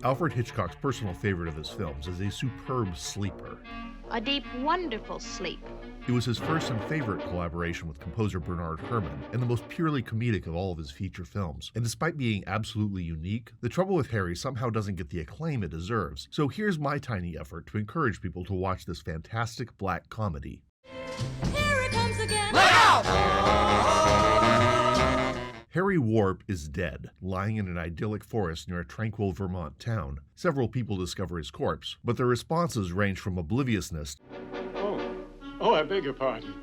Alfred Hitchcock's personal favorite of his films is a superb sleeper. A deep, wonderful sleep. It was his first and favorite collaboration with composer Bernard Herrmann, and the most purely comedic of all of his feature films. And despite being absolutely unique, The Trouble with Harry somehow doesn't get the acclaim it deserves. So here's my tiny effort to encourage people to watch this fantastic black comedy. Here it comes again. Look out! Harry Warp is dead, lying in an idyllic forest near a tranquil Vermont town. Several people discover his corpse, but their responses range from obliviousness Oh, I beg your pardon.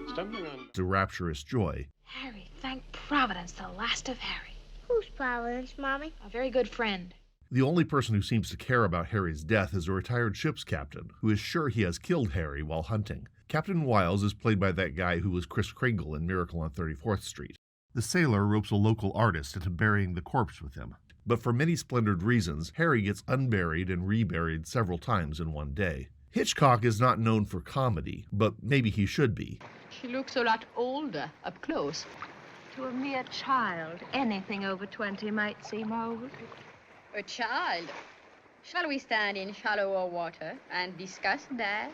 Stumbling on... to rapturous joy. Harry, thank Providence, the last of Harry. Who's Providence, Mommy? A very good friend. The only person who seems to care about Harry's death is a retired ship's captain, who is sure he has killed Harry while hunting. Captain Wiles is played by that guy who was Kris Kringle in Miracle on 34th Street. The sailor ropes a local artist into burying the corpse with him. But for many splendid reasons, Harry gets unburied and reburied several times in one day. Hitchcock is not known for comedy, but maybe he should be. She looks a lot older up close. To a mere child, anything over 20 might seem old. A child? Shall we stand in shallower water and discuss that?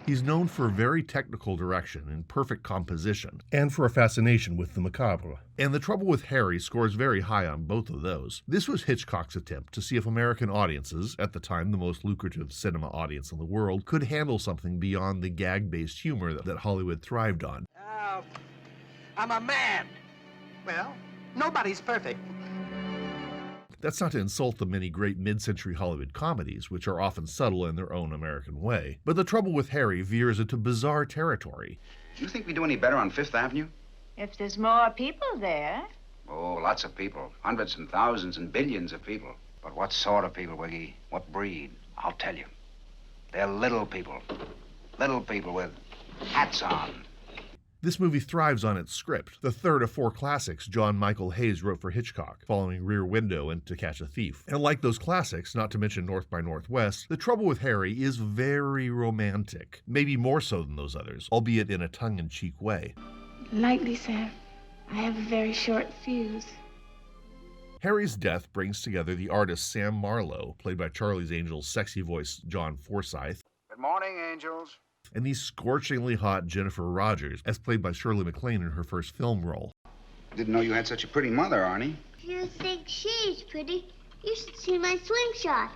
He's known for very technical direction and perfect composition, and for a fascination with the macabre. And The Trouble with Harry scores very high on both of those. This was Hitchcock's attempt to see if American audiences, at the time the most lucrative cinema audience in the world, could handle something beyond the gag-based humor that Hollywood thrived on. I'm a man. Well, nobody's perfect. That's not to insult the many great mid-century Hollywood comedies, which are often subtle in their own American way. But The Trouble with Harry veers into bizarre territory. Do you think we do any better on Fifth Avenue? If there's more people there. Oh, lots of people. Hundreds and thousands and billions of people. But what sort of people, Wiggy? What breed? I'll tell you. They're little people. Little people with hats on. This movie thrives on its script, the third of four classics John Michael Hayes wrote for Hitchcock, following Rear Window and To Catch a Thief. And like those classics, not to mention North by Northwest, The Trouble with Harry is very romantic, maybe more so than those others, albeit in a tongue-in-cheek way. Lightly, sir. I have a very short fuse. Harry's death brings together the artist Sam Marlowe, played by Charlie's Angels' sexy voice John Forsythe, Good morning, angels. and the scorchingly hot Jennifer Rogers, as played by Shirley MacLaine in her first film role. Didn't know you had such a pretty mother, Arnie. If you think she's pretty, you should see my swing shot.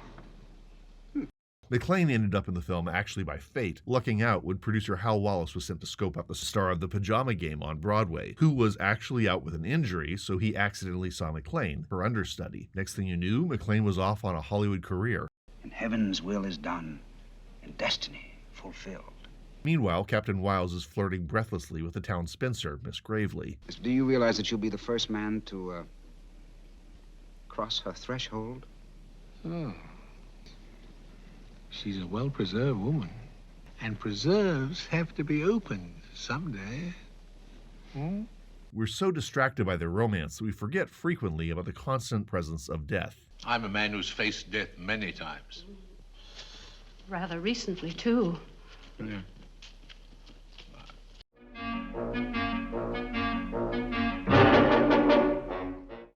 MacLaine ended up in the film actually by fate, lucking out when producer Hal Wallace was sent to scope out the star of The Pajama Game on Broadway, who was actually out with an injury, so he accidentally saw MacLaine, her understudy. Next thing you knew, MacLaine was off on a Hollywood career. And heaven's will is done, and destiny fulfilled. Meanwhile, Captain Wiles is flirting breathlessly with the town spinster, Miss Gravely. Do you realize that you'll be the first man to, cross her threshold? Oh. She's a well-preserved woman. And preserves have to be opened someday. We're so distracted by their romance that we forget frequently about the constant presence of death. I'm a man who's faced death many times. Rather recently, too. Yeah.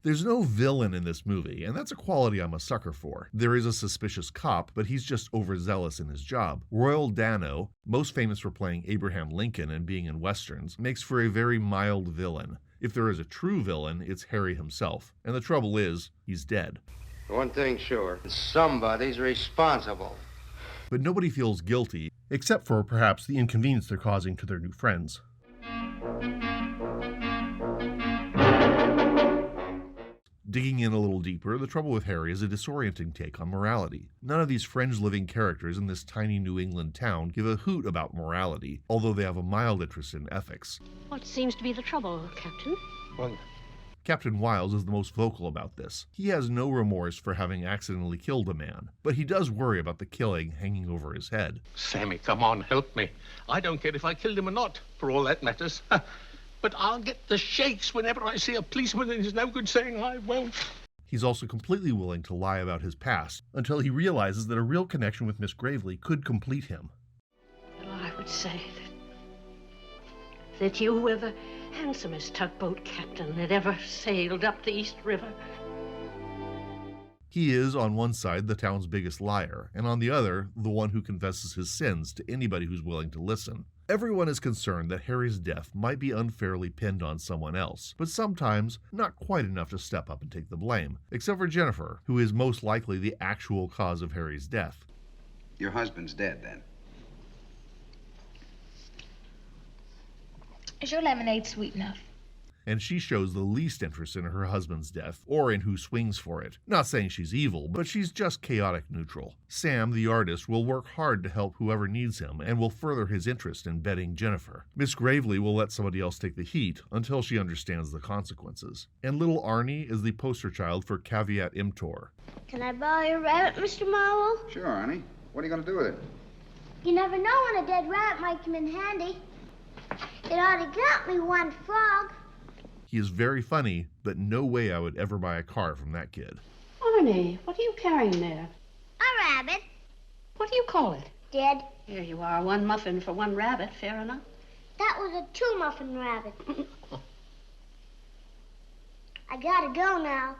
There's no villain in this movie, and that's a quality I'm a sucker for. There is a suspicious cop, but he's just overzealous in his job. Royal Dano, most famous for playing Abraham Lincoln and being in westerns, makes for a very mild villain. If there is a true villain, it's Harry himself. And the trouble is, he's dead. One thing's sure, somebody's responsible. But nobody feels guilty, except for perhaps the inconvenience they're causing to their new friends. Digging in a little deeper, The Trouble with Harry is a disorienting take on morality. None of these fringe-living characters in this tiny New England town give a hoot about morality, although they have a mild interest in ethics. What seems to be the trouble, Captain? Well, Captain Wiles is the most vocal about this. He has no remorse for having accidentally killed a man, but he does worry about the killing hanging over his head. Sammy, come on, help me. I don't care if I killed him or not, for all that matters. But I'll get the shakes whenever I see a policeman, and there's no good saying I won't. He's also completely willing to lie about his past, until he realizes that a real connection with Miss Gravely could complete him. Well, I would say that you were the handsomest tugboat captain that ever sailed up the East River. He is, on one side, the town's biggest liar, and on the other, the one who confesses his sins to anybody who's willing to listen. Everyone is concerned that Harry's death might be unfairly pinned on someone else, but sometimes not quite enough to step up and take the blame, except for Jennifer, who is most likely the actual cause of Harry's death. Your husband's dead, then? Is your lemonade sweet enough? And she shows the least interest in her husband's death, or in who swings for it. Not saying she's evil, but she's just chaotic neutral. Sam, the artist, will work hard to help whoever needs him, and will further his interest in betting Jennifer. Miss Gravely will let somebody else take the heat, until she understands the consequences. And little Arnie is the poster child for caveat emptor. Can I borrow your rabbit, Mr. Marlowe? Sure, Arnie. What are you going to do with it? You never know when a dead rabbit might come in handy. It already got me one frog. He is very funny, but no way I would ever buy a car from that kid. Arnie, what are you carrying there? A rabbit. What do you call it? Dead. Here you are, one muffin for one rabbit, fair enough. That was a two-muffin rabbit. I gotta go now.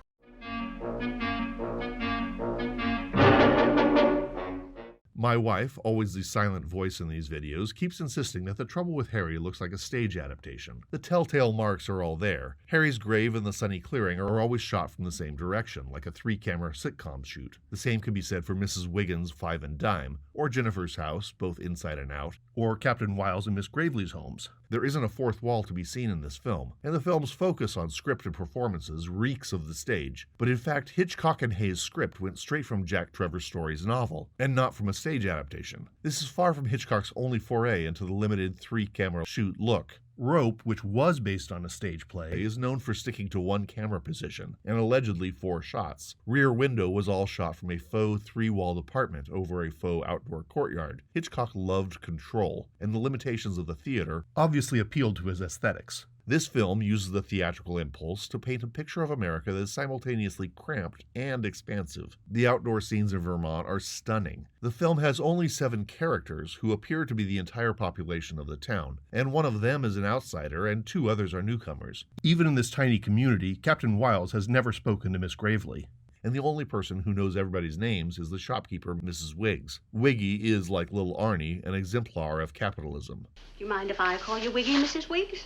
My wife, always the silent voice in these videos, keeps insisting that The Trouble with Harry looks like a stage adaptation. The telltale marks are all there. Harry's grave and the sunny clearing are always shot from the same direction, like a 3-camera sitcom shoot. The same can be said for Mrs. Wiggins' Five and Dime, or Jennifer's house, both inside and out, or Captain Wiles and Miss Gravely's homes. There isn't a fourth wall to be seen in this film, and the film's focus on scripted performances reeks of the stage. But in fact, Hitchcock and Hayes' script went straight from Jack Trevor Story's novel, and not from a stage adaptation. This is far from Hitchcock's only foray into the limited 3-camera shoot look. Rope, which was based on a stage play, is known for sticking to one camera position, and allegedly 4 shots. Rear Window was all shot from a faux 3-walled apartment over a faux outdoor courtyard. Hitchcock loved control, and the limitations of the theater obviously appealed to his aesthetics. This film uses the theatrical impulse to paint a picture of America that is simultaneously cramped and expansive. The outdoor scenes in Vermont are stunning. The film has only 7 characters who appear to be the entire population of the town, and one of them is an outsider and 2 others are newcomers. Even in this tiny community, Captain Wiles has never spoken to Miss Gravely. And the only person who knows everybody's names is the shopkeeper, Mrs. Wiggs. Wiggy is, like little Arnie, an exemplar of capitalism. Do you mind if I call you Wiggy, Mrs. Wiggs?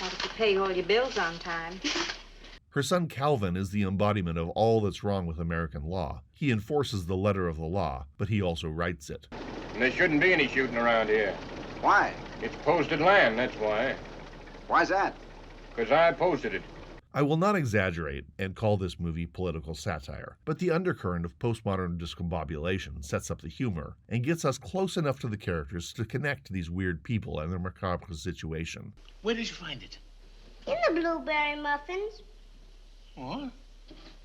Not if you pay all your bills on time. Her son Calvin is the embodiment of all that's wrong with American law. He enforces the letter of the law, but he also writes it. And there shouldn't be any shooting around here. Why? It's posted land, that's why. Why's that? 'Cause I posted it. I will not exaggerate and call this movie political satire, but the undercurrent of postmodern discombobulation sets up the humor and gets us close enough to the characters to connect to these weird people and their macabre situation. Where did you find it? In the blueberry muffins. What?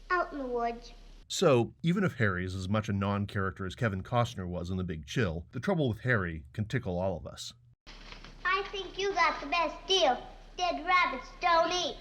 Out in the woods. So, even if Harry is as much a non-character as Kevin Costner was in The Big Chill, The Trouble with Harry can tickle all of us. I think you got the best deal. Dead rabbits don't eat.